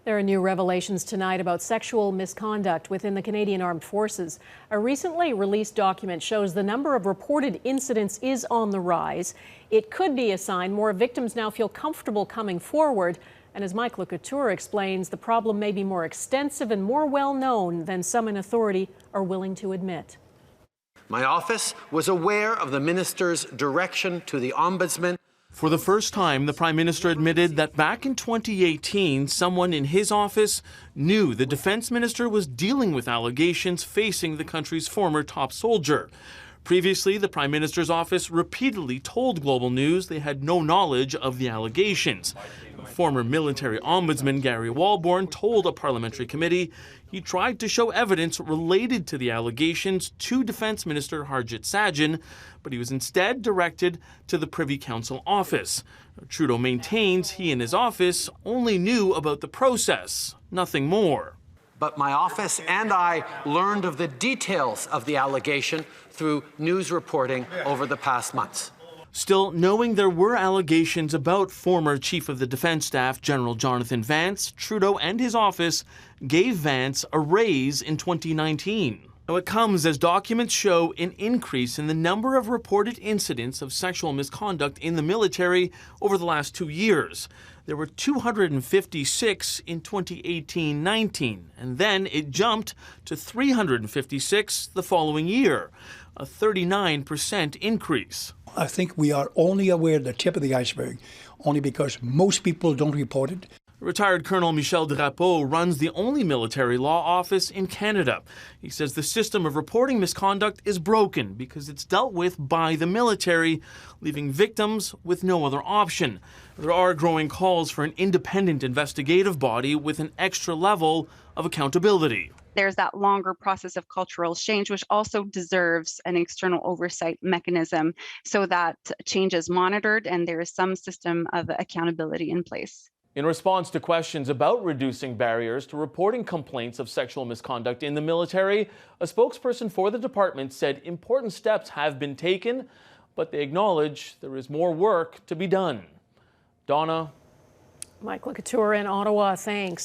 There are new revelations tonight about sexual misconduct within the Canadian Armed Forces. A recently released document shows the number of reported incidents is on the rise. It could be a sign more victims now feel comfortable coming forward. And as Mike Le Couteur explains, the problem may be more extensive and more well known than some in authority are willing to admit. My office was aware of the minister's direction to the Ombudsman. For the first time, the Prime Minister admitted that back in 2018, someone in his office knew the Defence Minister was dealing with allegations facing the country's former top soldier. Previously, the Prime Minister's office repeatedly told Global News they had no knowledge of the allegations. Former military ombudsman Gary Walborn told a parliamentary committee he tried to show evidence related to the allegations to Defence Minister Harjit Sajjan, but he was instead directed to the Privy Council Office. Trudeau maintains he and his office only knew about the process, nothing more. But my office and I learned of the details of the allegation through news reporting over the past months. Still, knowing there were allegations about former Chief of the Defence Staff, General Jonathan Vance, Trudeau and his office gave Vance a raise in 2019. Now, it comes as documents show an increase in the number of reported incidents of sexual misconduct in the military over the last 2 years. There were 256 in 2018-19, and then it jumped to 356 the following year, a 39% increase. I think we are only aware of the tip of the iceberg, only because most people don't report it. Retired Colonel Michel Drapeau runs the only military law office in Canada. He says the system of reporting misconduct is broken because it's dealt with by the military, leaving victims with no other option. There are growing calls for an independent investigative body with an extra level of accountability. There's that longer process of cultural change, which also deserves an external oversight mechanism so that change is monitored and there is some system of accountability in place. In response to questions about reducing barriers to reporting complaints of sexual misconduct in the military, a spokesperson for the department said important steps have been taken, but they acknowledge there is more work to be done. Donna. Mike Le Couteur in Ottawa, thanks.